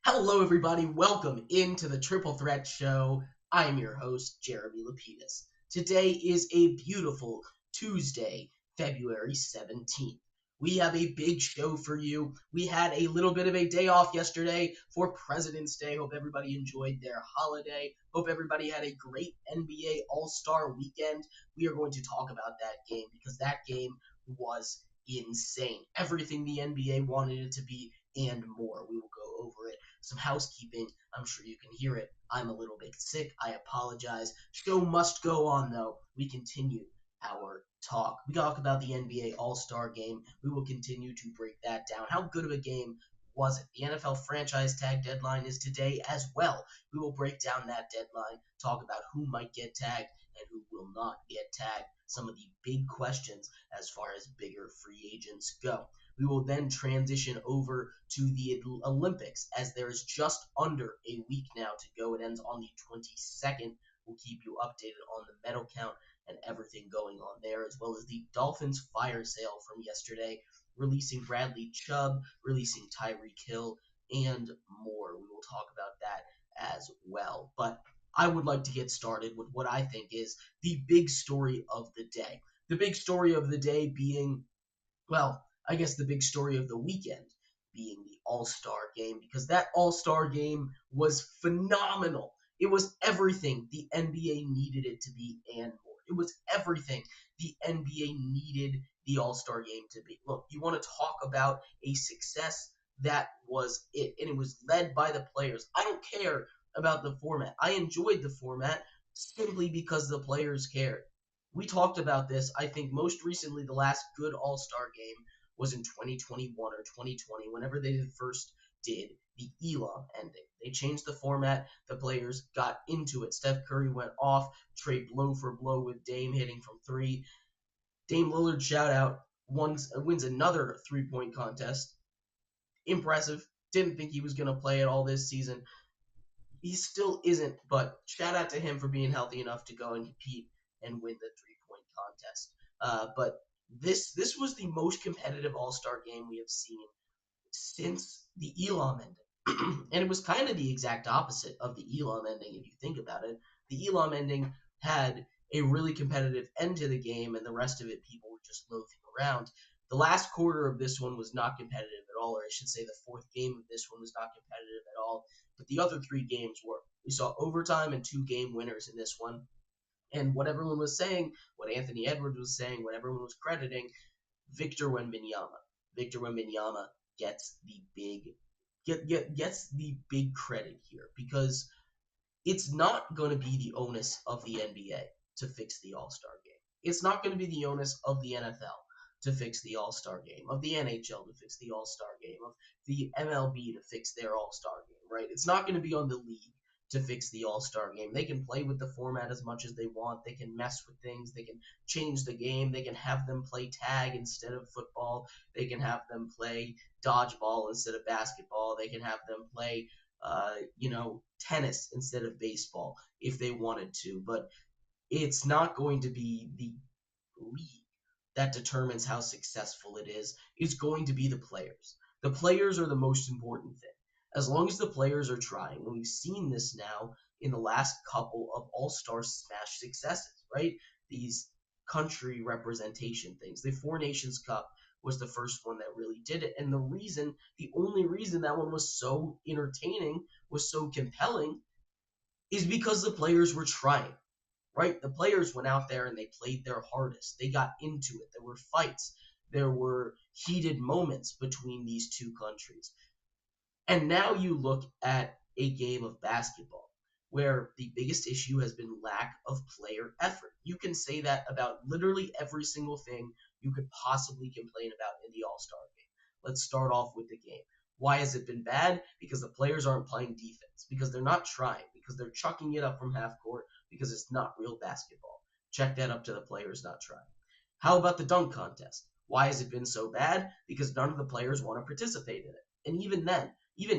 Hello, everybody. Welcome into the Triple Threat Show. I am your host, Jeremy Lapidus. Today is a beautiful Tuesday, February 17th. We have a big show for you. We had a little bit of a day off yesterday for President's Day. Hope everybody enjoyed their holiday. Hope everybody had a great NBA All-Star weekend. We are going to talk about that game because that game was insane. Everything the NBA wanted it to be and more. We will go over it. Some housekeeping. I'm sure you can hear it. I'm a little bit sick. I apologize. Show must go on, though. We continue our talk. We talk about the NBA All-Star Game. We will continue to break that down. How good of a game was it? The NFL franchise tag deadline is today as well. We will break down that deadline, talk about who might get tagged and who will not get tagged, some of the big questions as far as bigger free agents go. We will then transition over to the Olympics as there is just under a week now to go. It ends on the 22nd. We'll keep you updated on the medal count and everything going on there, as well as the Dolphins fire sale from yesterday, releasing Bradley Chubb, releasing Tyreek Hill, and more. We will talk about that as well. But I would like to get started with what I think is the big story of the day. The big story of the day being, well, I guess the big story of the weekend being the All-Star game, because that All-Star game was phenomenal. It was everything the NBA needed it to be and more. It was everything the NBA needed the All-Star game to be. Look, you want to talk about a success, that was it. And it was led by the players. I don't care about the format. I enjoyed the format simply because the players cared. We talked about this, I think, most recently. The last good All-Star game was in 2021 or 2020, whenever they first did the Elam ending. They changed the format. The players got into it. Steph Curry went off, trade blow for blow with Dame hitting from three. Dame Lillard, shout out, wins another three-point contest. Impressive. Didn't think he was going to play at all this season. He still isn't, but shout out to him for being healthy enough to go and compete and win the three-point contest. But this was the most competitive All-Star game we have seen since the Elam ending. And it was kind of the exact opposite of the Elam ending, if you think about it. The Elam ending had a really competitive end to the game, and the rest of it, people were just loafing around. The last quarter of this one was not competitive at all, or I should say the fourth game of this one was not competitive at all. But the other three games were. We saw overtime and two game winners in this one. And what everyone was saying, what Anthony Edwards was saying, what everyone was crediting, Victor Wembanyama. Victor Wembanyama gets the big credit here, because it's not going to be the onus of the NBA to fix the All-Star game. It's not going to be the onus of the NFL to fix the All-Star game, of the NHL to fix the All-Star game, of the MLB to fix their All-Star game, right? It's not going to be on the league to fix the All-Star game. They can play with the format as much as they want. They can mess with things. They can change the game. They can have them play tag instead of football. They can have them play dodgeball instead of basketball. They can have them play tennis instead of baseball if they wanted to. But it's not going to be the league that determines how successful it is. It's going to be the players. The players are the most important thing. As long as the players are trying, and we've seen this now in the last couple of All-Star Smash successes, right? These country representation things. The Four Nations Cup was the first one that really did it. And the only reason that one was so entertaining, was so compelling, is because the players were trying, right? The players went out there and they played their hardest. They got into it. There were fights. There were heated moments between these two countries. And now you look at a game of basketball where the biggest issue has been lack of player effort. You can say that about literally every single thing you could possibly complain about in the All-Star game. Let's start off with the game. Why has it been bad? Because the players aren't playing defense, because they're not trying, because they're chucking it up from half court, because it's not real basketball. Check that up to the players not trying. How about the dunk contest? Why has it been so bad? Because none of the players want to participate in it. And even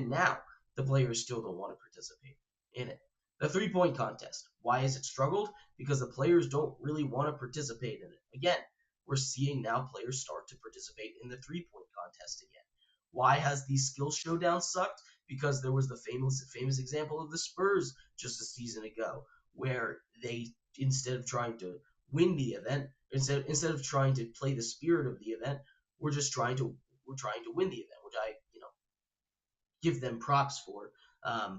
now, the players still don't want to participate in it. The three-point contest. Why has it struggled? Because the players don't really want to participate in it. Again, we're seeing now players start to participate in the three-point contest again. Why has the skill showdown sucked? because there was the famous example of the Spurs just a season ago, where they, instead of trying to win the event, instead of trying to play the spirit of the event, we're trying to win the event, which I give them props for.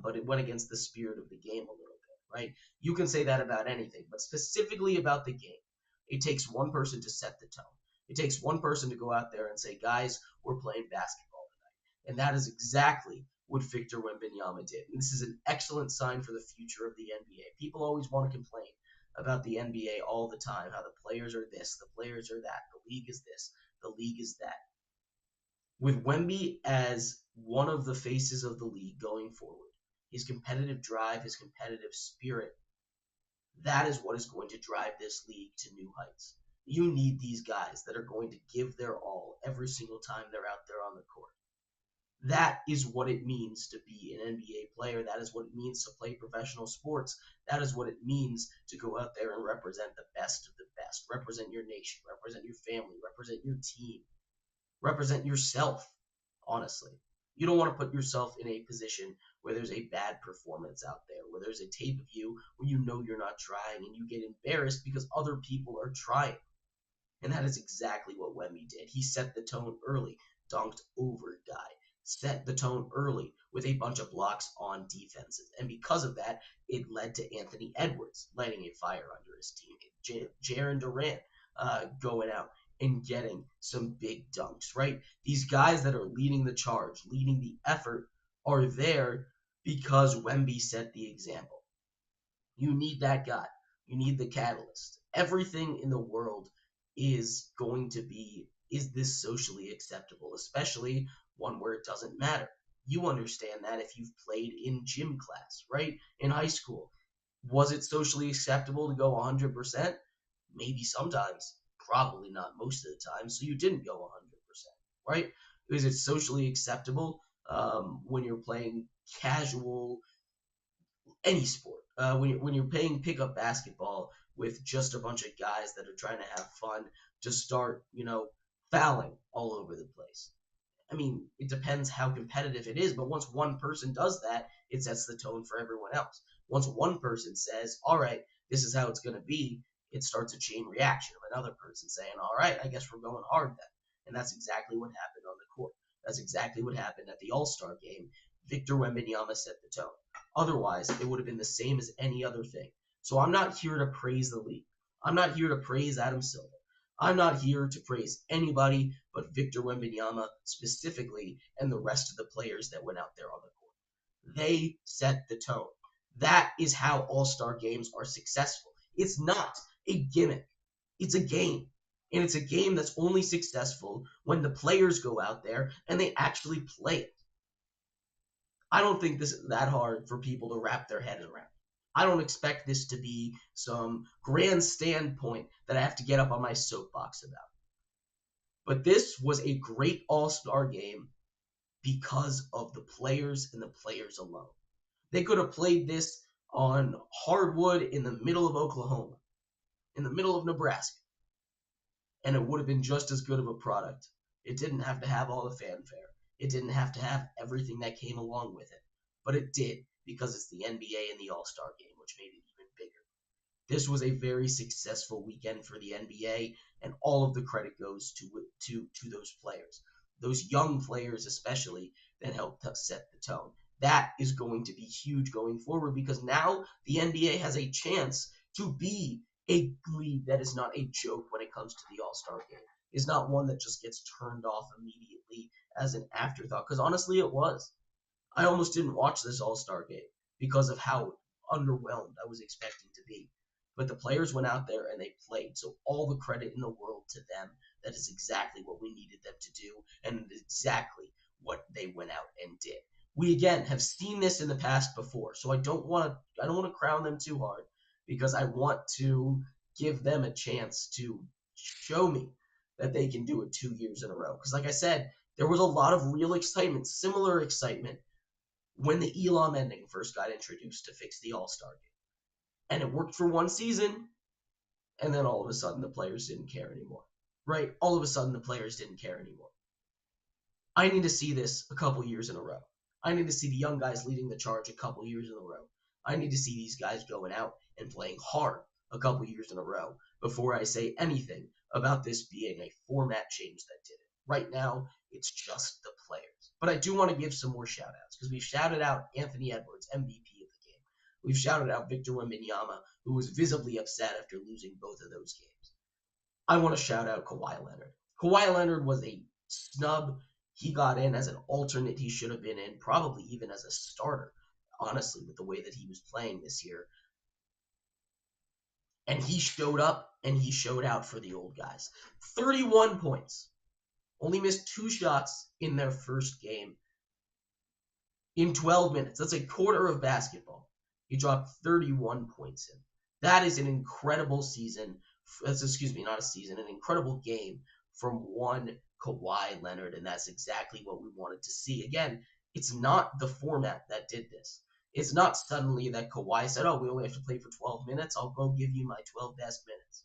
But it went against the spirit of the game a little bit, right? You can say that about anything, but specifically about the game, it takes one person to set the tone. It takes one person to go out there and say, guys, we're playing basketball tonight. And that is exactly what Victor Wembanyama did. And this is an excellent sign for the future of the NBA. People always want to complain about the NBA all the time, how the players are this, the players are that, the league is this, the league is that. With Wemby as one of the faces of the league going forward, his competitive drive, his competitive spirit, that is what is going to drive this league to new heights. You need these guys that are going to give their all every single time they're out there on the court. That is what it means to be an NBA player. That is what it means to play professional sports. That is what it means to go out there and represent the best of the best. Represent your nation, represent your family, represent your team, represent yourself, honestly. You don't want to put yourself in a position where there's a bad performance out there, where there's a tape of you where you know you're not trying and you get embarrassed because other people are trying. And that is exactly what Wemby did. He set the tone early, dunked over a guy, set the tone early with a bunch of blocks on defenses. And because of that, it led to Anthony Edwards lighting a fire under his teammate, Jaren Durant going out and getting some big dunks, right? These guys that are leading the charge, leading the effort, are there because Wemby set the example. You need that guy. You need the catalyst. Everything in the world is going to be, is this socially acceptable, especially one where it doesn't matter. You understand that if you've played in gym class, right? In high school. Was it socially acceptable to go 100%? Maybe sometimes. Probably not most of the time. So you didn't go 100%, right? Is it socially acceptable when you're playing casual any sport. When you're playing pickup basketball with just a bunch of guys that are trying to have fun, to start, fouling all over the place. I mean, it depends how competitive it is, but once one person does that, it sets the tone for everyone else. Once one person says, all right, this is how it's going to be, it starts a chain reaction of another person saying, all right, I guess we're going hard then. And that's exactly what happened on the court. That's exactly what happened at the All-Star game. Victor Wembanyama set the tone. Otherwise, it would have been the same as any other thing. So I'm not here to praise the league. I'm not here to praise Adam Silver. I'm not here to praise anybody but Victor Wembanyama specifically and the rest of the players that went out there on the court. They set the tone. That is how All-Star games are successful. It's not a gimmick. It's a game. And it's a game that's only successful when the players go out there and they actually play it. I don't think this is that hard for people to wrap their heads around. I don't expect this to be some grand standpoint that I have to get up on my soapbox about. But this was a great All-Star game because of the players and the players alone. They could have played this on hardwood in the middle of Oklahoma, in the middle of Nebraska, and it would have been just as good of a product. It didn't have to have all the fanfare. It didn't have to have everything that came along with it. But it did because it's the NBA and the All-Star game, which made it even bigger. This was a very successful weekend for the NBA, and all of the credit goes to those players. Those young players especially that helped set the tone. That is going to be huge going forward because now the NBA has a chance to be a league that is not a joke when it comes to the All-Star game. Is not one that just gets turned off immediately as an afterthought. Because honestly, it was. I almost didn't watch this All-Star game because of how underwhelmed I was expecting to be. But the players went out there and they played. So all the credit in the world to them. That is exactly what we needed them to do and exactly what they went out and did. We again have seen this in the past before. So I don't want to crown them too hard because I want to give them a chance to show me that they can do it 2 years in a row. Because like I said, there was a lot of real excitement, similar excitement, when the Elam ending first got introduced to fix the All-Star game. And it worked for one season, and then all of a sudden the players didn't care anymore. Right? All of a sudden the players didn't care anymore. I need to see this a couple years in a row. I need to see the young guys leading the charge a couple years in a row. I need to see these guys going out and playing hard a couple years in a row before I say anything about this being a format change that did it. Right now, it's just the players. But I do want to give some more shout outs because we've shouted out Anthony Edwards, MVP of the game. We've shouted out Victor Wembanyama, who was visibly upset after losing both of those games. I want to shout out Kawhi Leonard. Kawhi Leonard was a snub. He got in as an alternate. He should have been in, probably even as a starter, honestly, with the way that he was playing this year. And he showed up and he showed out for the old guys. 31 points. Only missed 2 shots in their first game in 12 minutes. That's a quarter of basketball. He dropped 31 points in. That is an incredible season. Excuse me, not a season, an incredible game from one Kawhi Leonard, and that's exactly what we wanted to see. Again, it's not the format that did this. It's not suddenly that Kawhi said, oh, we only have to play for 12 minutes. I'll go give you my 12 best minutes.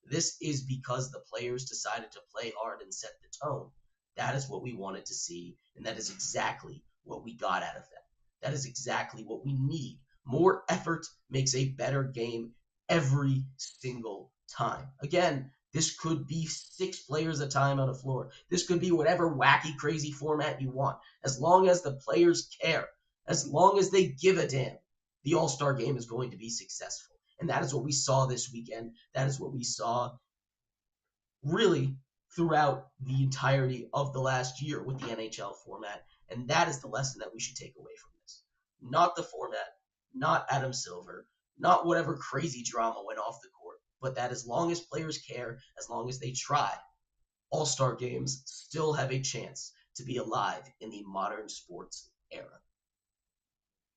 This is because the players decided to play hard and set the tone. That is what we wanted to see, and that is exactly what we got out of them. That is exactly what we need. More effort makes a better game every single time. Again, this could be 6 players at a time on the floor. This could be whatever wacky, crazy format you want. As long as the players care, as long as they give a damn, the All-Star game is going to be successful. And that is what we saw this weekend. That is what we saw really throughout the entirety of the last year with the NHL format. And that is the lesson that we should take away from this. Not the format, not Adam Silver, not whatever crazy drama went off the court, but that as long as players care, as long as they try, All-Star games still have a chance to be alive in the modern sports era.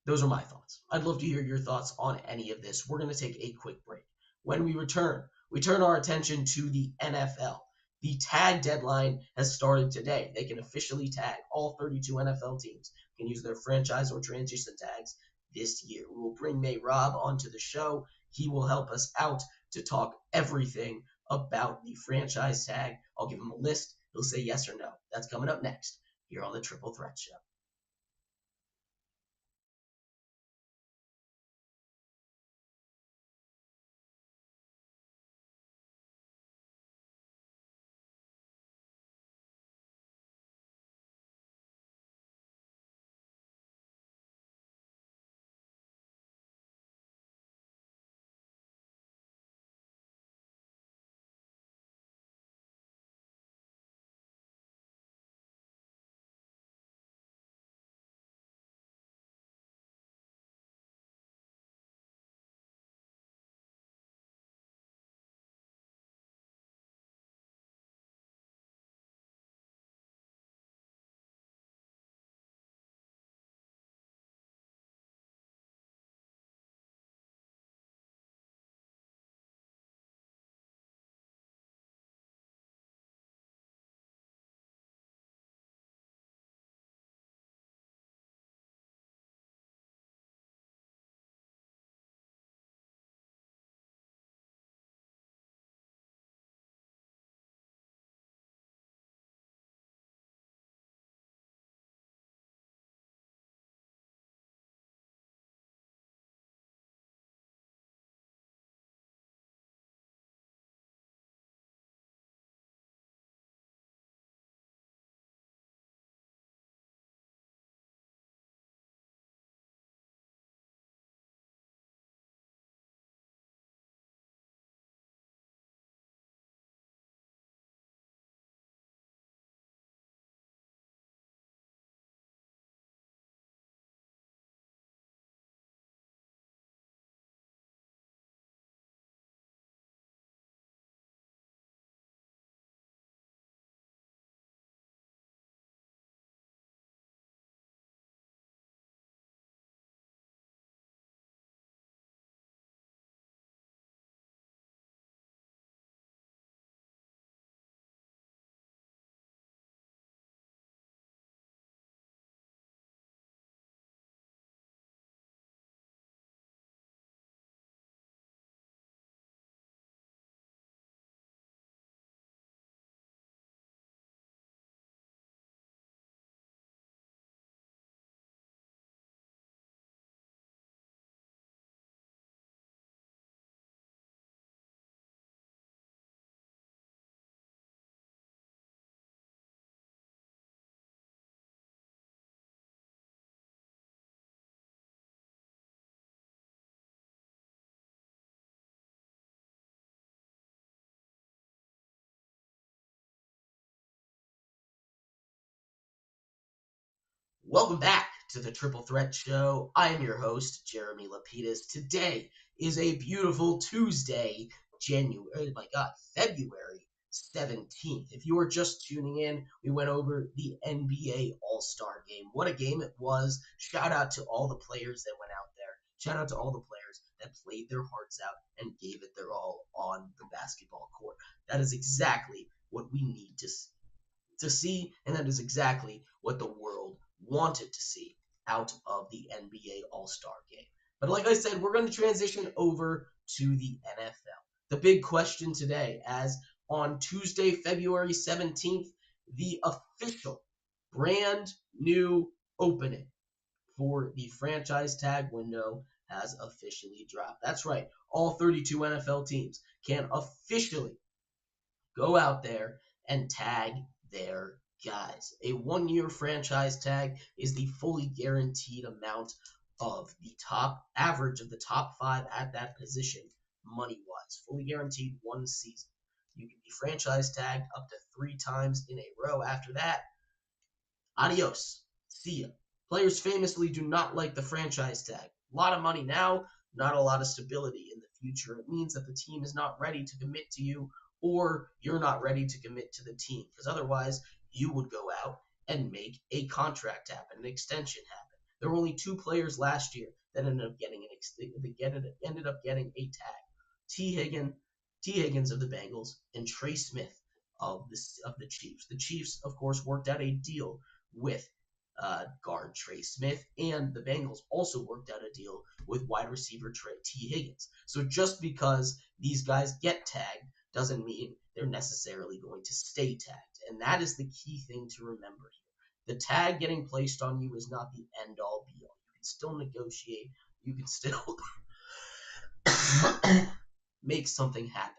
Those are my thoughts. I'd love to hear your thoughts on any of this. We're going to take a quick break. When we return, we turn our attention to the NFL. The tag deadline has started today. They can officially tag all 32 NFL teams. Can use their franchise or transition tags this year. We will bring May Rob onto the show. He will help us out to talk everything about the franchise tag. I'll give him a list. He'll say yes or no. That's coming up next here on the Triple Threat Show. Welcome back to the Triple Threat Show. I am your host, Jeremy Lapidus. Today is a beautiful Tuesday, February 17th. If you are just tuning in, we went over the NBA All-Star Game. What a game it was. Shout out to all the players that went out there. Shout out to all the players that played their hearts out and gave it their all on the basketball court. That is exactly what we need to see, and that is exactly what the world wanted to see out of the NBA All-Star Game. But like I said, we're going to transition over to the NFL. The big question today, as on Tuesday, February 17th, the official brand new opening for the franchise tag window has officially dropped. That's right. All 32 NFL teams can officially go out there and tag their guys. A 1 year franchise tag is the fully guaranteed amount of the top average of the top five at that position, money wise. Fully guaranteed 1 season. You can be franchise tagged up to 3 times in a row. After that, adios. See ya. Players famously do not like the franchise tag. A lot of money now, not a lot of stability in the future. It means that the team is not ready to commit to you, or you're not ready to commit to the team, because otherwise you would go out and make a contract happen, an extension happen. There were only 2 players last year that ended up getting a tag. T. Higgins of the Bengals and Trey Smith of the Chiefs. The Chiefs, of course, worked out a deal with guard Trey Smith, and the Bengals also worked out a deal with wide receiver T. Higgins. So just because these guys get tagged doesn't mean they're necessarily going to stay tagged. And that is the key thing to remember here. The tag getting placed on you is not the end-all be-all. You can still negotiate. You can still make something happen.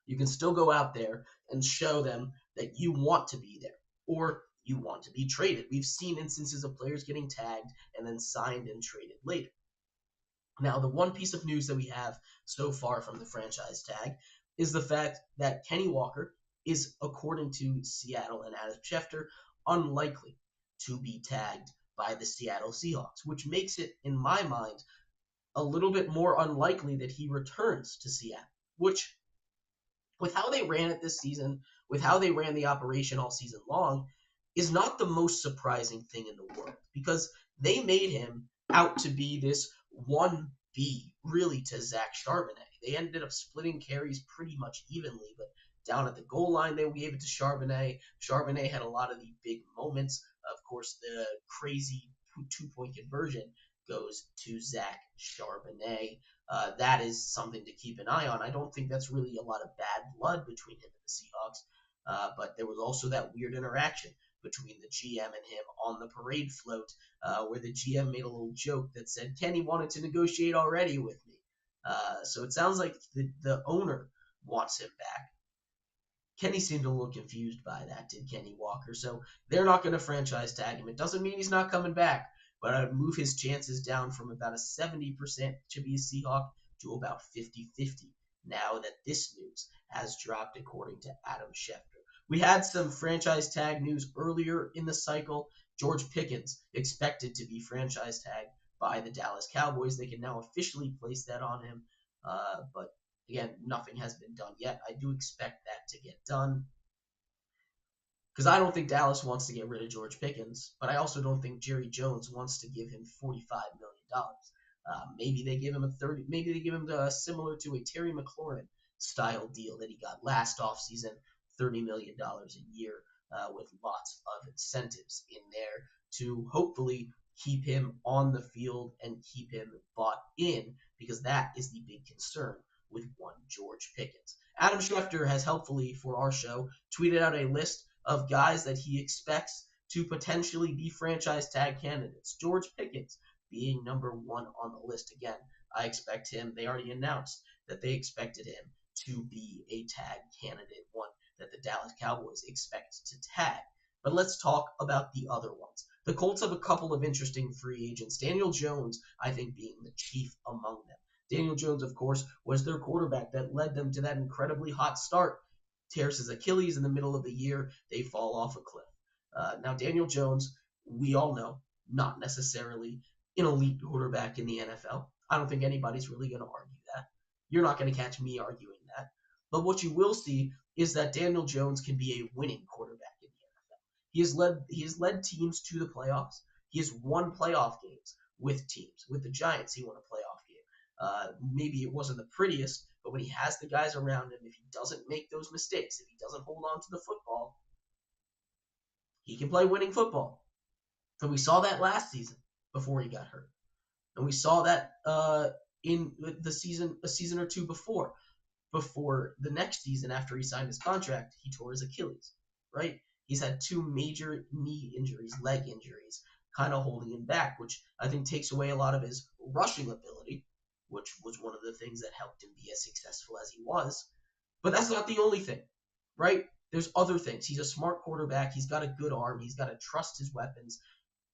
You can still go out there and show them that you want to be there, or you want to be traded. We've seen instances of players getting tagged and then signed and traded later. Now, the one piece of news that we have so far from the franchise tag is the fact that Kenny Walker is, according to Seattle and Adam Schefter, unlikely to be tagged by the Seattle Seahawks, which makes it, in my mind, a little bit more unlikely that he returns to Seattle, which, with how they ran it this season, with how they ran the operation all season long, is not the most surprising thing in the world, because they made him out to be this 1B, really, to Zach Charbonnet. They ended up splitting carries pretty much evenly, but down at the goal line, they gave it to Charbonnet. Charbonnet had a lot of the big moments. Of course, the crazy 2-point conversion goes to Zach Charbonnet. That is something to keep an eye on. I don't think that's really a lot of bad blood between him and the Seahawks, but there was also that weird interaction between the GM and him on the parade float, where the GM made a little joke that said Kenny wanted to negotiate already with me. So it sounds like the owner wants him back. Kenny seemed a little confused by that, did Kenny Walker. So they're not going to franchise tag him. It doesn't mean he's not coming back, but I'd move his chances down from about a 70% to be a Seahawk to about 50-50 now that this news has dropped, according to Adam Schefter. We had some franchise tag news earlier in the cycle. George Pickens expected to be franchise tagged by the Dallas Cowboys. They can now officially place that on him, but again, nothing has been done yet. I do expect that to get done, because I don't think Dallas wants to get rid of George Pickens, but I also don't think Jerry Jones wants to give him $45 million. Maybe they give him maybe they give him similar to a Terry McLaurin style deal that he got last offseason, $30 million a year, with lots of incentives in there to hopefully keep him on the field and keep him bought in, because that is the big concern with one George Pickens. Adam Schefter has helpfully, for our show, tweeted out a list of guys that he expects to potentially be franchise tag candidates. George Pickens being number 1 on the list. Again, I expect him. They already announced that they expected him to be a tag candidate, one that the Dallas Cowboys expect to tag. But let's talk about the other ones. The Colts have a couple of interesting free agents. Daniel Jones, I think, being the chief among them. Daniel Jones, of course, was their quarterback that led them to that incredibly hot start. Tears his Achilles in the middle of the year. They fall off a cliff. Now, Daniel Jones we all know, not necessarily an elite quarterback in the NFL. I don't think anybody's really going to argue that. You're not going to catch me arguing that. But what you will see is that Daniel Jones can be a winning quarterback in the NFL. He has led teams to the playoffs. He has won playoff games with teams. With the Giants, he won a playoff game. Maybe it wasn't the prettiest, but when he has the guys around him, if he doesn't make those mistakes, if he doesn't hold on to the football, he can play winning football. And we saw that last season before he got hurt. And we saw that in the season, a season or two before. Before the next season, after he signed his contract, he tore his Achilles, right? He's had 2 major knee injuries, leg injuries, kind of holding him back, which I think takes away a lot of his rushing ability, which was one of the things that helped him be as successful as he was. But that's not the only thing, right? There's other things. He's a smart quarterback. He's got a good arm. He's got to trust his weapons.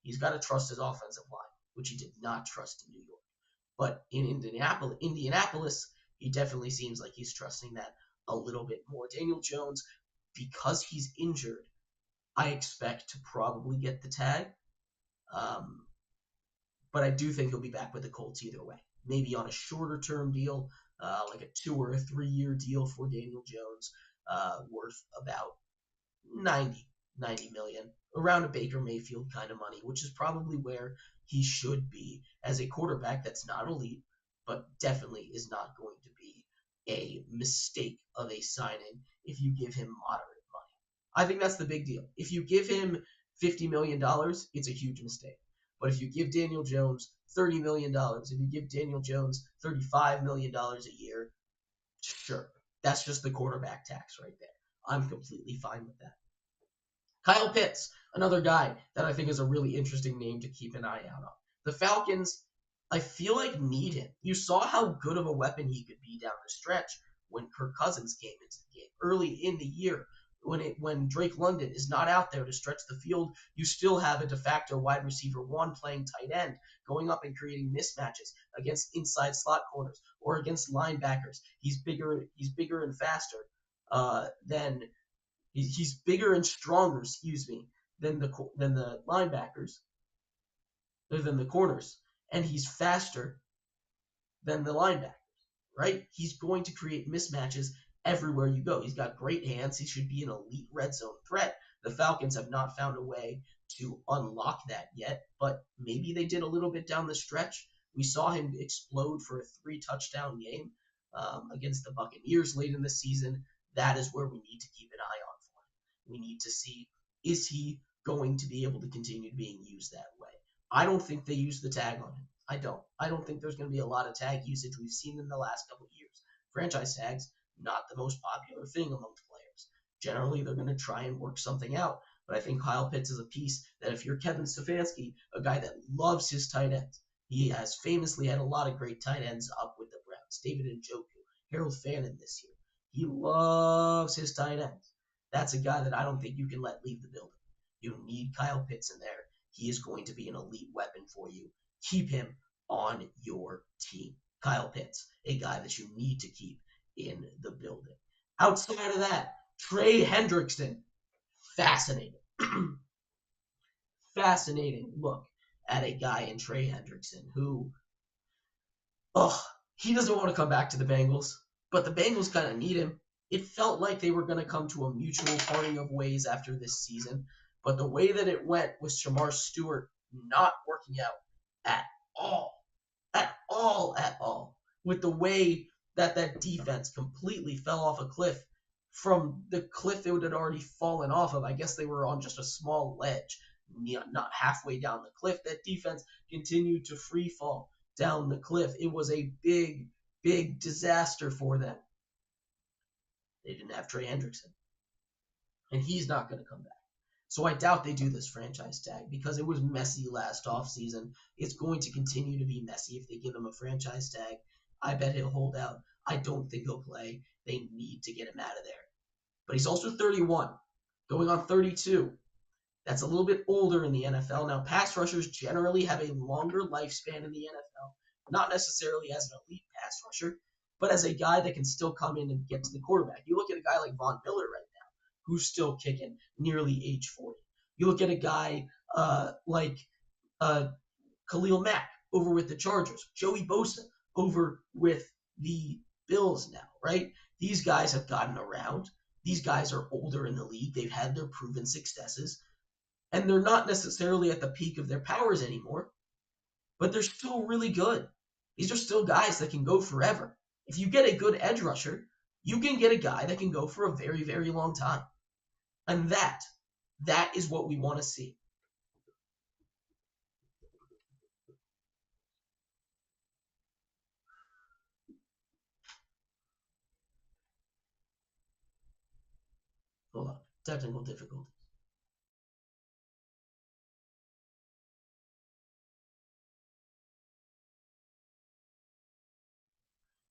He's got to trust his offensive line, which he did not trust in New York. But in Indianapolis, he definitely seems like he's trusting that a little bit more. Daniel Jones, because he's injured, I expect to probably get the tag. But I do think he'll be back with the Colts either way. Maybe on a shorter term deal, like a 2 or a 3 year deal for Daniel Jones, worth about 90 million, around a Baker Mayfield kind of money, which is probably where he should be as a quarterback that's not elite, but definitely is not going to be a mistake of a signing if you give him moderate money. I think that's the big deal. If you give him $50 million, it's a huge mistake. But if you give Daniel Jones $30 million, if you give Daniel Jones $35 million a year, sure. That's just the quarterback tax right there. I'm completely fine with that. Kyle Pitts, another guy that I think is a really interesting name to keep an eye out on. The Falcons, I feel like, need him. You saw how good of a weapon he could be down the stretch when Kirk Cousins came into the game. Early in the year, when Drake London is not out there to stretch the field, you still have a de facto wide receiver 1 playing tight end, going up and creating mismatches against inside slot corners or against linebackers. He's bigger and faster than he's bigger and stronger, than the linebackers, than the corners, and he's faster than the linebackers, right? He's going to create mismatches everywhere you go. He's got great hands. He should be an elite red zone threat. The Falcons have not found a way to unlock that yet, but maybe they did a little bit down the stretch. We saw him explode for a 3-touchdown game against the Buccaneers late in the season. That is where we need to keep an eye on for him. We need to see, is he going to be able to continue being used that way? I don't think they use the tag on him. I don't think there's going to be a lot of tag usage. We've seen in the last couple of years. Franchise tags, not the most popular thing amongst players. Generally, they're going to try and work something out. But I think Kyle Pitts is a piece that if you're Kevin Stefanski, a guy that loves his tight ends, he has famously had a lot of great tight ends up with the Browns. David Njoku, Harold Fannin this year. He loves his tight ends. That's a guy that I don't think you can let leave the building. You need Kyle Pitts in there. He is going to be an elite weapon for you. Keep him on your team. Kyle Pitts, a guy that you need to keep in the building. Outside of that, Trey Hendrickson. Fascinating. Fascinating look at a guy in Trey Hendrickson who, he doesn't want to come back to the Bengals, but the Bengals kind of need him. It felt like they were going to come to a mutual parting of ways after this season, but the way that it went with Shamar Stewart not working out at all, with the way that defense completely fell off a cliff from the cliff it had already fallen off of. I guess they were on just a small ledge, not halfway down the cliff. That defense continued to free fall down the cliff. It was a big, big disaster for them. They didn't have Trey Hendrickson, and he's not going to come back. So I doubt they do this franchise tag because it was messy last offseason. It's going to continue to be messy if they give him a franchise tag. I bet he'll hold out. I don't think he'll play. They need to get him out of there. But he's also 31, going on 32. That's a little bit older in the NFL. Now, pass rushers generally have a longer lifespan in the NFL, not necessarily as an elite pass rusher, but as a guy that can still come in and get to the quarterback. You look at a guy like Von Miller right now, who's still kicking nearly age 40. You look at a guy like Khalil Mack over with the Chargers, Joey Bosa over with the Bills now, right? These guys have gotten around. These guys are older in the league. They've had their proven successes, and they're not necessarily at the peak of their powers anymore, but they're still really good. These are still guys that can go forever. If you get a good edge rusher, you can get a guy that can go for a very, very long time. And that is what we want to see. Hold on. Technical difficulties.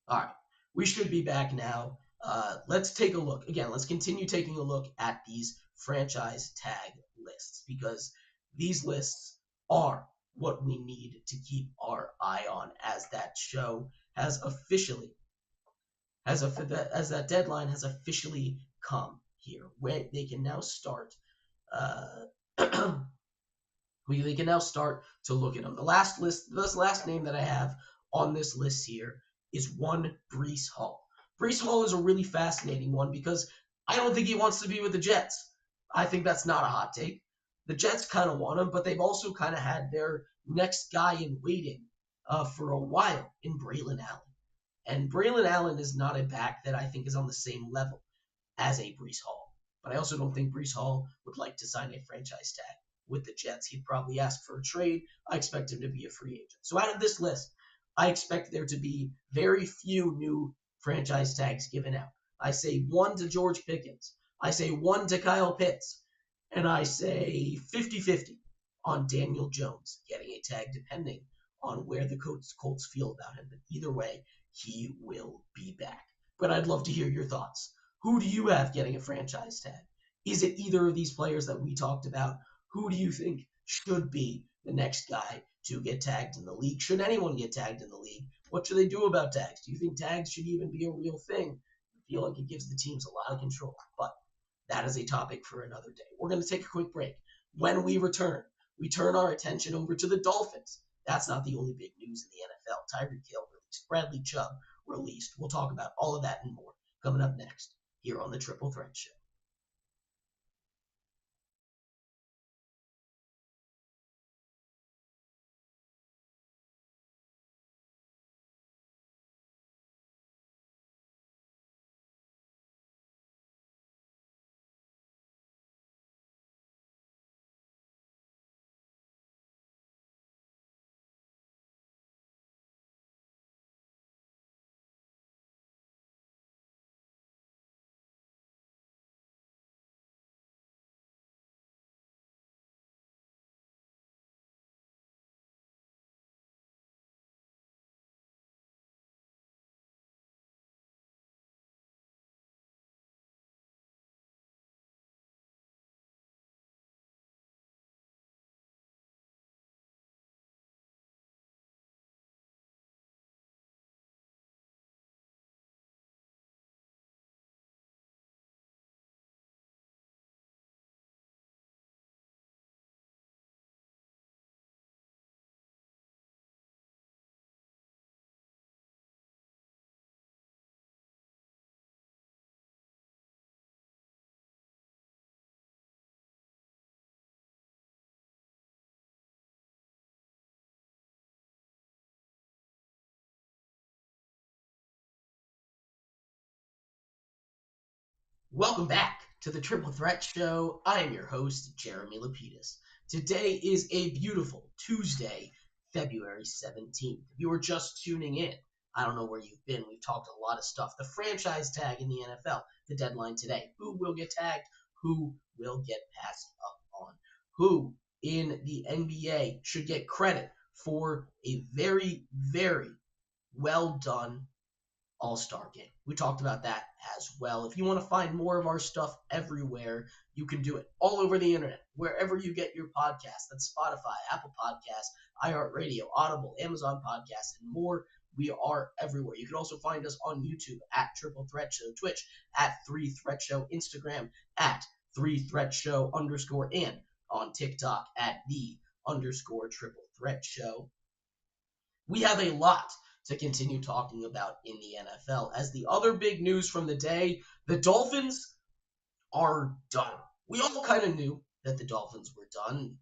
All right. We should be back now. Let's take a look. Again, let's continue taking a look at these franchise tag lists because these lists are what we need to keep our eye on as that show has officially as that deadline has officially come here, where they can now start. Uh, they can now start to look at them. This last name that I have on this list here is one Breece Hall. Breece Hall is a really fascinating one because I don't think he wants to be with the Jets. I think that's not a hot take. The Jets kind of want him, but they've also kind of had their next guy in waiting for a while in Braylon Allen. And Braylon Allen is not a back that I think is on the same level as a Breece Hall. But I also don't think Breece Hall would like to sign a franchise tag with the Jets. He'd probably ask for a trade. I expect him to be a free agent. So out of this list, I expect there to be very few new franchise tags given out. I say one to George Pickens. I say one to Kyle Pitts. And I say 50-50 on Daniel Jones getting a tag depending on where the Colts feel about him. But either way, he will be back. But I'd love to hear your thoughts. Who do you have getting a franchise tag? Is it either of these players that we talked about? Who do you think should be the next guy to get tagged in the league? Should anyone get tagged in the league? What should they do about tags? Do you think tags should even be a real thing? I feel like it gives the teams a lot of control, but that is a topic for another day. We're going to take a quick break. When we return, we turn our attention over to the Dolphins. That's not the only big news in the NFL. Tyreek Hill released, Bradley Chubb released. We'll talk about all of that and more coming up next here on the Triple Threat Show. Welcome back to the Triple Threat Show. I am your host, Jeremy Lapidus. Today is a beautiful Tuesday, February 17th. If you were just tuning in, I don't know where you've been. We've talked a lot of stuff. The franchise tag in the NFL, the deadline today. Who will get tagged? Who will get passed up on? Who in the NBA should get credit for a very, very well done all-Star game. We talked about that as well. If you want to find more of our stuff everywhere, you can do it all over the internet, wherever you get your podcasts. That's Spotify, Apple Podcasts, iHeartRadio, Audible, Amazon Podcasts, and more. We are everywhere. You can also find us on YouTube at Triple Threat Show, Twitch at 3 Threat Show, Instagram at 3 Threat Show _ and on TikTok at _triple threat show. We have a lot to continue talking about in the NFL. As the other big news from the day, the Dolphins are done. We all kind of knew that the Dolphins were done.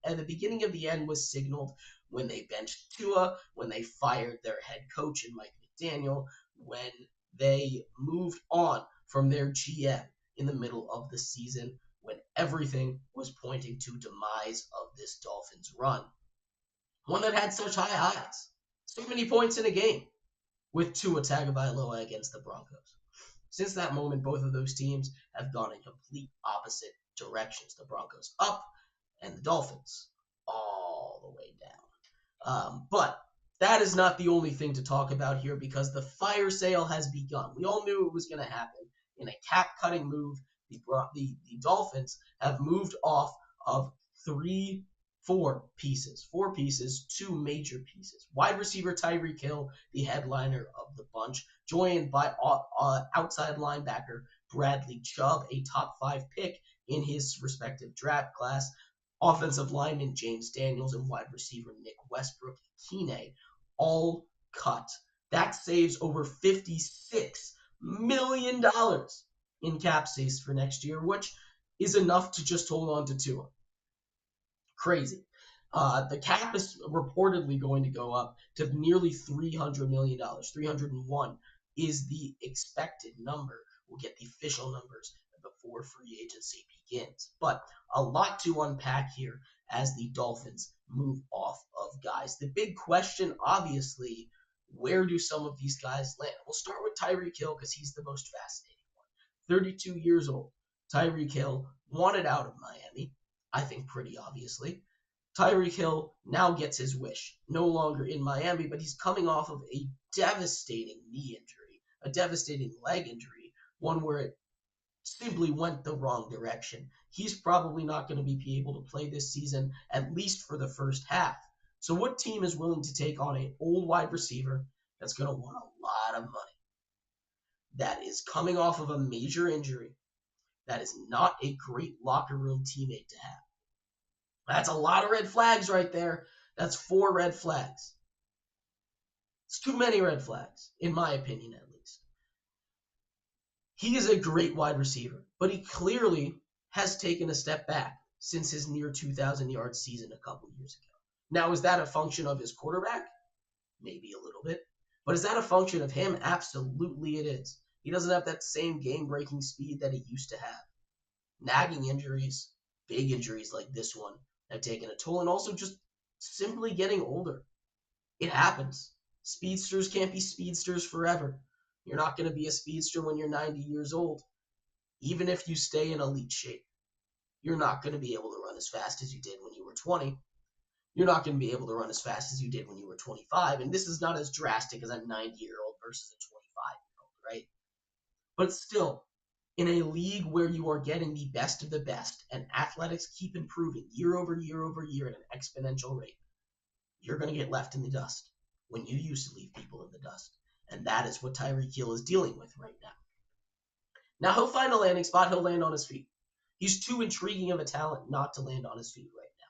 At the beginning of the end was signaled when they benched Tua, when they fired their head coach and Mike McDaniel, when they moved on from their GM in the middle of the season, when everything was pointing to demise of this Dolphins run. One that had such high highs, so many points in a game with Tua Tagovailoa against the Broncos. Since that moment, both of those teams have gone in complete opposite directions. The Broncos up and the Dolphins all the way down. But that is not the only thing to talk about here because the fire sale has begun. We all knew it was going to happen. In a cap-cutting move, the Dolphins have moved off of four pieces, two major pieces. Wide receiver Tyreek Hill, the headliner of the bunch, joined by outside linebacker Bradley Chubb, a top 5 pick in his respective draft class, offensive lineman James Daniels, and wide receiver Nick Westbrook-Ikhine, all cut. That saves over $56 million in cap space for next year, which is enough to just hold on to Tua. Crazy. The cap is reportedly going to go up to nearly $300 million. 301 is the expected number. We'll get the official numbers before free agency begins. But a lot to unpack here as the Dolphins move off of guys. The big question, obviously, where do some of these guys land? We'll start with Tyreek Hill because he's the most fascinating one. 32 years old. Tyreek Hill wanted out of Miami, I think pretty obviously. Tyreek Hill now gets his wish. No longer in Miami, but he's coming off of a devastating knee injury, a devastating leg injury, one where it simply went the wrong direction. He's probably not going to be able to play this season, at least for the first half. So what team is willing to take on an old wide receiver that's going to want a lot of money, that is coming off of a major injury, that is not a great locker room teammate to have? That's a lot of red flags right there. That's 4 red flags. It's too many red flags, in my opinion at least. He is a great wide receiver, but he clearly has taken a step back since his near 2,000-yard season a couple years ago. Now, is that a function of his quarterback? Maybe a little bit. But is that a function of him? Absolutely it is. He doesn't have that same game-breaking speed that he used to have. Nagging injuries, big injuries like this one, have taken a toll, and also just simply getting older. It happens. Speedsters can't be speedsters forever. You're not going to be a speedster when you're 90 years old. Even if you stay in elite shape, you're not going to be able to run as fast as you did when you were 20. You're not going to be able to run as fast as you did when you were 25. And this is not as drastic as a 90-year-old versus a 25-year-old, right? But still, in a league where you are getting the best of the best and athletics keep improving year over year over year at an exponential rate, you're going to get left in the dust when you used to leave people in the dust. And that is what Tyreek Hill is dealing with right now. Now, he'll find a landing spot. He'll land on his feet. He's too intriguing of a talent not to land on his feet right now.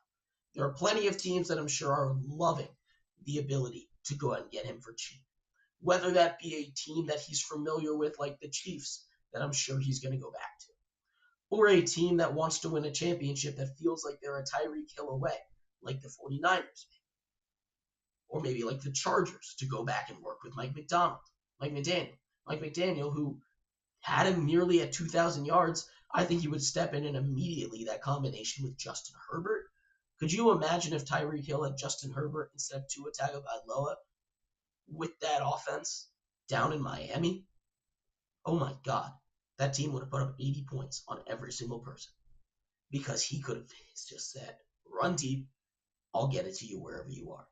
There are plenty of teams that I'm sure are loving the ability to go out and get him for cheap. Whether that be a team that he's familiar with, like the Chiefs, that I'm sure he's going to go back to, or a team that wants to win a championship that feels like they're a Tyreek Hill away, like the 49ers, or maybe like the Chargers, to go back and work with Mike McDaniel, who had him nearly at 2,000 yards. I think he would step in and immediately that combination with Justin Herbert. Could you imagine if Tyreek Hill had Justin Herbert instead of Tua Tagovailoa with that offense down in Miami? Oh my God, that team would have put up 80 points on every single person because he could have just said, run deep, I'll get it to you wherever you are.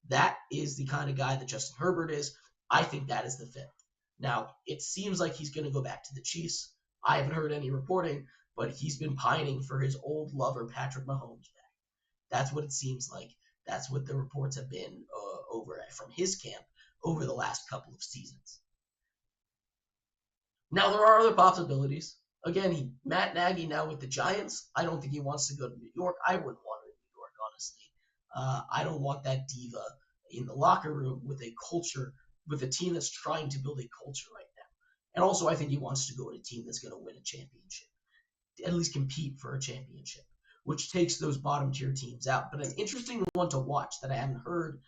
That is the kind of guy that Justin Herbert is. I think that is the fit. Now, it seems like he's going to go back to the Chiefs. I haven't heard any reporting, but he's been pining for his old lover, Patrick Mahomes, back. That's what it seems like. That's what the reports have been over from his camp over the last couple of seasons. Now, there are other possibilities. Again, Matt Nagy now with the Giants. I don't think he wants to go to New York. I wouldn't want to New York, honestly. I don't want that diva in the locker room with a culture, with a team that's trying to build a culture right now. And also, I think he wants to go to a team that's going to win a championship, at least compete for a championship, which takes those bottom tier teams out. But an interesting one to watch that I haven't heard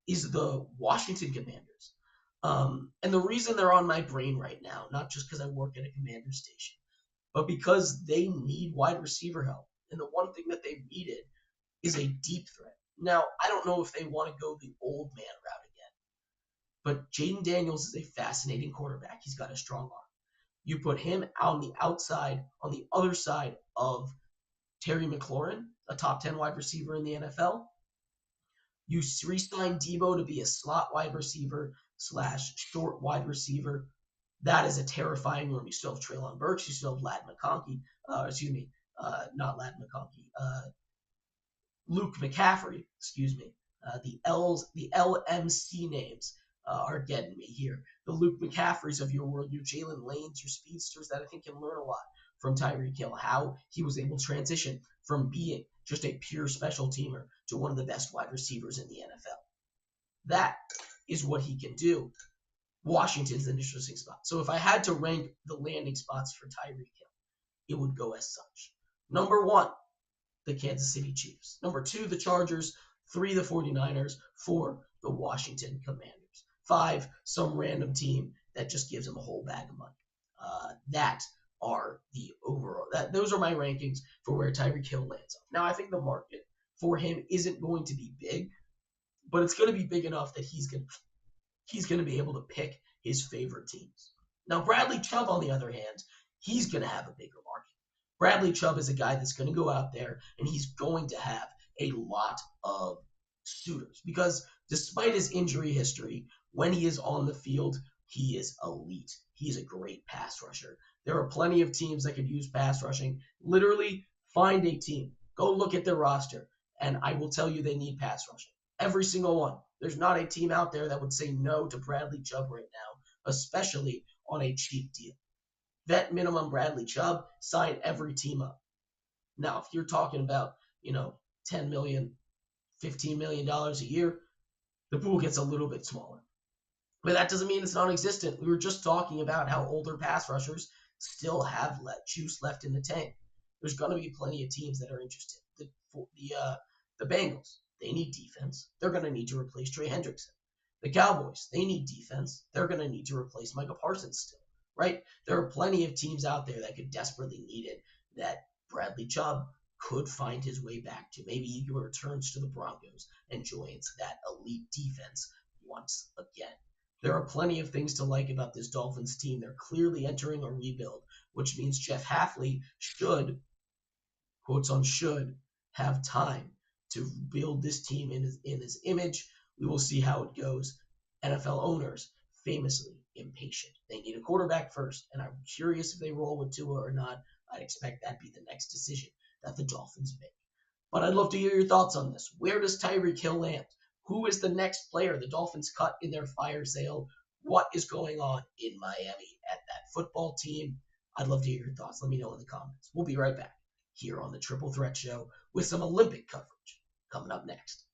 is the Washington Commanders. And the reason they're on my brain right now, not just because I work at a commander station, but because they need wide receiver help. And the one thing that they needed is a deep threat. Now, I don't know if they want to go the old man route again, but Jaden Daniels is a fascinating quarterback. He's got a strong arm. You put him on the outside, on the other side of Terry McLaurin, a top 10 wide receiver in the NFL. You re-sign Debo to be a slot wide receiver slash short wide receiver. That is a terrifying room. You still have Treylon Burks. You still have Ladd McConkey. Not Ladd McConkey. Luke McCaffrey. Excuse me. The LMC names are getting me here. The Luke McCaffreys of your world, your Jalen Lanes, your speedsters that I think can learn a lot from Tyreek Hill. How he was able to transition from being just a pure special teamer to one of the best wide receivers in the NFL. That is what he can do. Washington's an interesting spot. So if I had to rank the landing spots for Tyreek Hill, it would go as such. Number 1, the Kansas City Chiefs. Number 2, the Chargers. 3, the 49ers. 4, the Washington Commanders. 5, some random team that just gives him a whole bag of money. Those are my rankings for where Tyreek Hill lands on. Now, I think the market for him isn't going to be big, but it's going to be big enough that he's going to be able to pick his favorite teams. Now, Bradley Chubb, on the other hand, he's going to have a bigger market. Bradley Chubb is a guy that's going to go out there and he's going to have a lot of suitors because despite his injury history, when he is on the field, he is elite. He's a great pass rusher. There are plenty of teams that could use pass rushing. Literally, find a team. Go look at their roster, and I will tell you they need pass rushing. Every single one. There's not a team out there that would say no to Bradley Chubb right now, especially on a cheap deal. Vet minimum Bradley Chubb, sign every team up. Now, if you're talking about, $10 million, $15 million a year, the pool gets a little bit smaller. But that doesn't mean it's non-existent. We were just talking about how older pass rushers still have juice left in the tank. There's going to be plenty of teams that are interested. The Bengals, they need defense. They're going to need to replace Trey Hendrickson. The Cowboys, they need defense. They're going to need to replace Micah Parsons still, right? There are plenty of teams out there that could desperately need it that Bradley Chubb could find his way back to. Maybe he returns to the Broncos and joins that elite defense once again. There are plenty of things to like about this Dolphins team. They're clearly entering a rebuild, which means Jeff Hafley should, quotes on should, have time to build this team in his image. We will see how it goes. NFL owners, famously impatient. They need a quarterback first, and I'm curious if they roll with Tua or not. I'd expect that be the next decision that the Dolphins make. But I'd love to hear your thoughts on this. Where does Tyreek Hill land? Who is the next player the Dolphins cut in their fire sale? What is going on in Miami at that football team? I'd love to hear your thoughts. Let me know in the comments. We'll be right back here on the Triple Threat Show with some Olympic coverage coming up next.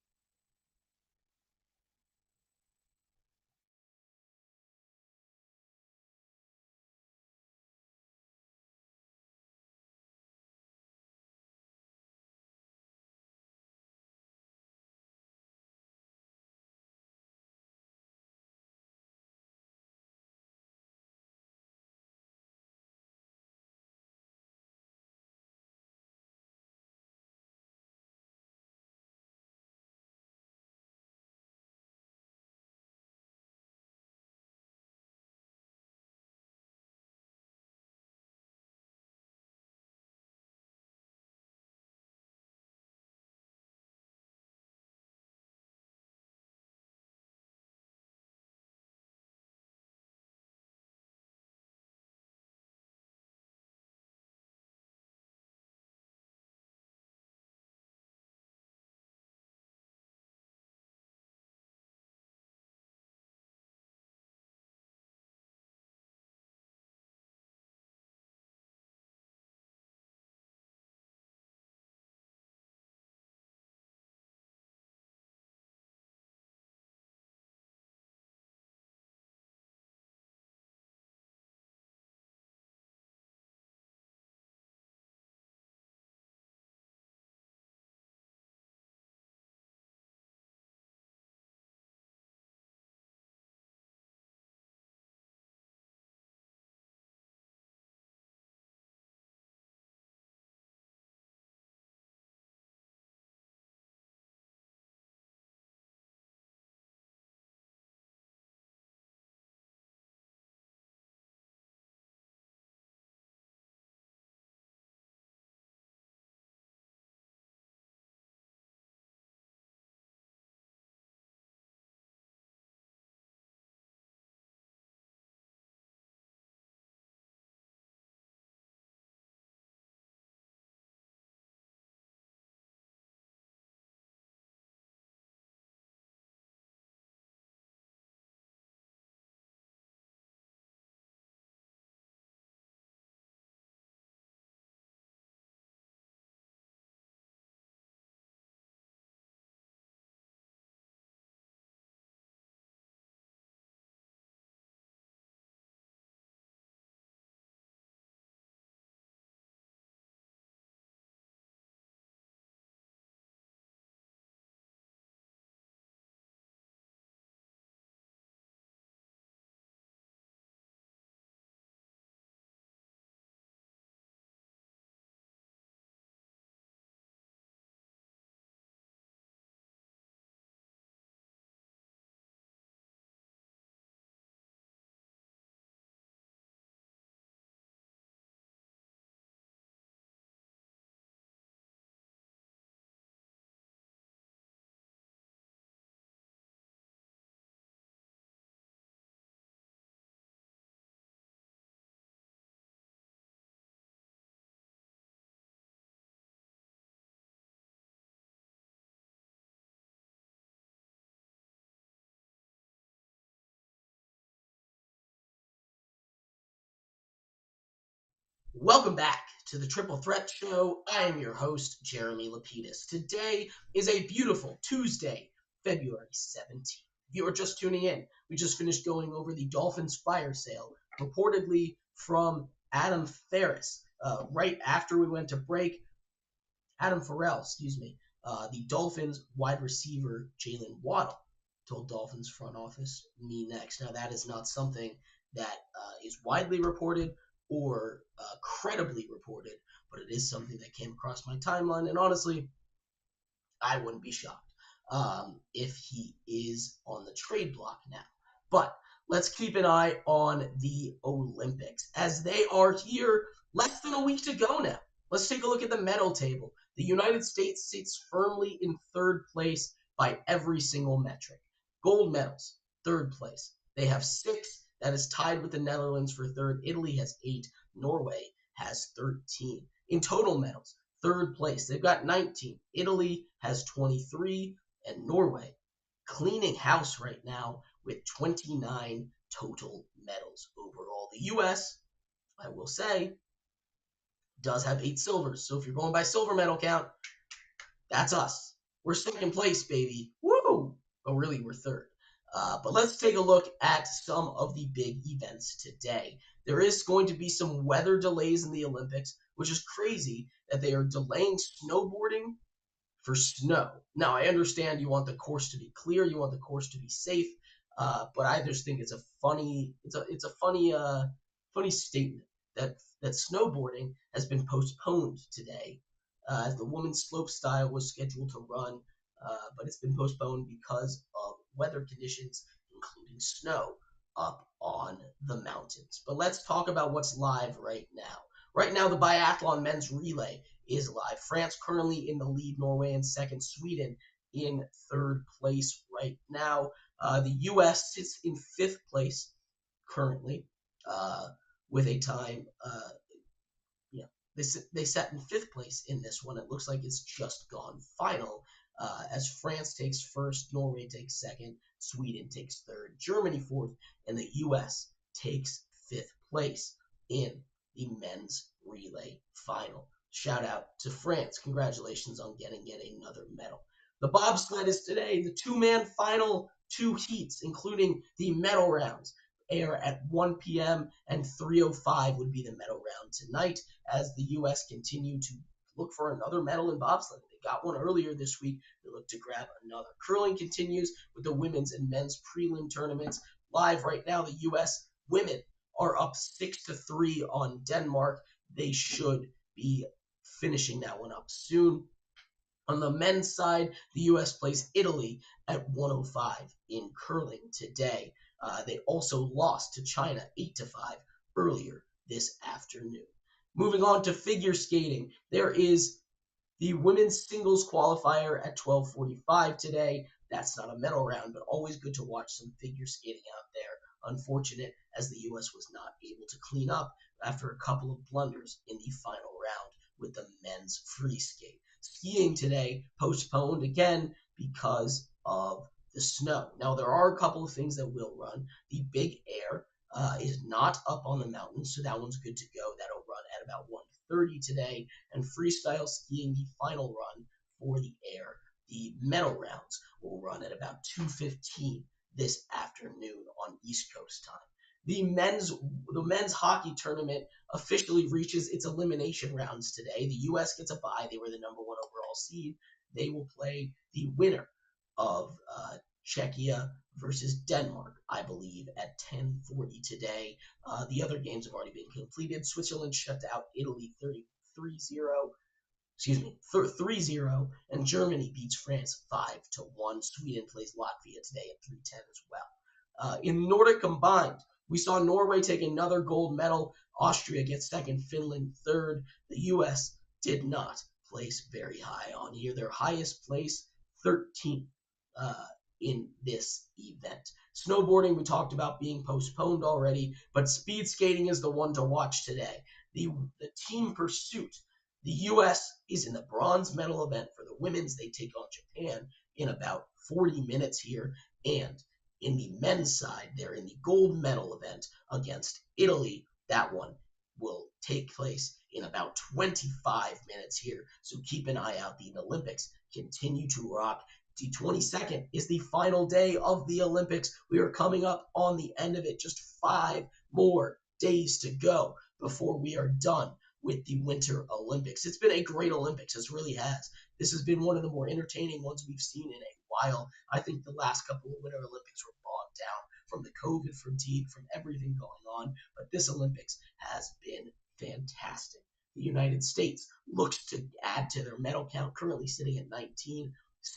Welcome back to the Triple Threat Show. I am your host, Jeremy Lapidus. Today is a beautiful Tuesday, February 17th. If you are just tuning in, we just finished going over the Dolphins fire sale, reportedly from Adam Ferris. Right after we went to break, Adam Farrell, the Dolphins wide receiver Jalen Waddle told Dolphins front office, me next. Now, that is not something that is widely reported or credibly reported, but it is something that came across my timeline, and honestly, I wouldn't be shocked if he is on the trade block now. But let's keep an eye on the Olympics as they are here less than a week to go now. Let's take a look at the medal table. The United States sits firmly in third place by every single metric. Gold medals, third place. They have 6. That is tied with the Netherlands for third. Italy has 8. Norway has 13. In total medals, third place. They've got 19. Italy has 23, and Norway cleaning house right now with 29 total medals overall. The U.S., I will say, does have 8 silvers. So if you're going by silver medal count, that's us. We're second place, baby. Woo! But really, we're third. But let's take a look at some of the big events today. There is going to be some weather delays in the Olympics, which is crazy that they are delaying snowboarding for snow. Now, I understand you want the course to be clear, you want the course to be safe, but I just think it's a funny statement that snowboarding has been postponed today, as the women's slope style was scheduled to run, but it's been postponed because of weather conditions, including snow, up on the mountains. But let's talk about what's live right now. Right now, the biathlon men's relay is live. France currently in the lead, Norway in second, Sweden in third place right now. The U.S. sits in 5th place currently with a time. They sat in 5th place in this one. It looks like it's just gone final, as France takes first, Norway takes second, Sweden takes third, Germany fourth, and the U.S. takes 5th place in the men's relay final. Shout out to France. Congratulations on getting yet another medal. The bobsled is today. The 2-man final 2 heats, including the medal rounds, air at 1 p.m. and 3:05 would be the medal round tonight, as the U.S. continue to look for another medal in bobsled. They got one earlier this week. They look to grab another. Curling continues with the women's and men's prelim tournaments. Live right now, the U.S. women are up 6-3 on Denmark. They should be finishing that one up soon. On the men's side, the U.S. plays Italy at 1:05 in curling today. They also lost to China 8-5 earlier this afternoon. Moving on to figure skating, there is the women's singles qualifier at 12:45 today. That's not a medal round, but always good to watch some figure skating out there. Unfortunate, as the U.S. was not able to clean up after a couple of blunders in the final round with the men's free skate. Skiing today postponed again because of the snow. Now, there are a couple of things that will run. The Big Air is not up on the mountains, so that one's good to go. That'll run at about 1:30 today. And freestyle skiing, the final run for the air, the medal rounds, will run at about 2:15 this afternoon on East Coast time. The men's hockey tournament officially reaches its elimination rounds today. The U.S. gets a bye. They were the number 1 overall seed. They will play the winner of Czechia versus Denmark, I believe, at 10:40 today. The other games have already been completed. Switzerland shut out Italy 3-0, and Germany beats France 5-1. Sweden plays Latvia today at 3:10 as well. In Nordic combined, we saw Norway take another gold medal. Austria gets second, Finland third. The U.S. did not place very high on here. Their highest place, 13th in this event. Snowboarding, we talked about being postponed already, but speed skating is the one to watch today. The team pursuit. The U.S. is in the bronze medal event for the women's. They take on Japan in about 40 minutes here, and in the men's side, they're in the gold medal event against Italy. That one will take place in about 25 minutes here. So keep an eye out. The Olympics continue to rock. The 22nd is the final day of the Olympics. We are coming up on the end of it. Just 5 more days to go before we are done with the Winter Olympics. It's been a great Olympics. It really has. This has been one of the more entertaining ones we've seen in a while. I think the last couple of Winter Olympics were bogged down from the COVID fatigue, from everything going on. But this Olympics has been fantastic. The United States looks to add to their medal count, currently sitting at 19.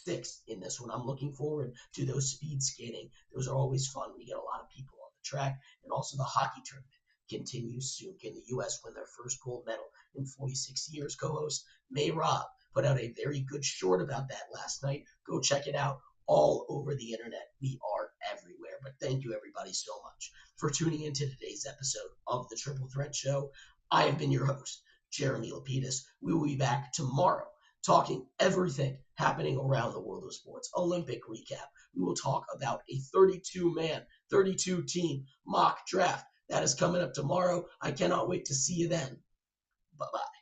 6 in this one. I'm looking forward to those speed skating. Those are always fun. We get a lot of people on the track. And also the hockey tournament continues soon. Can the U.S. win their first gold medal in 46 years? Co-host May Robb put out a very good short about that last night. Go check it out all over the internet. We are everywhere. But thank you everybody so much for tuning into today's episode of the Triple Threat Show. I have been your host, Jeremy Lapidus. We will be back tomorrow talking everything happening around the world of sports. Olympic recap. We will talk about a 32-man, 32-team mock draft that is coming up tomorrow. I cannot wait to see you then. Bye-bye.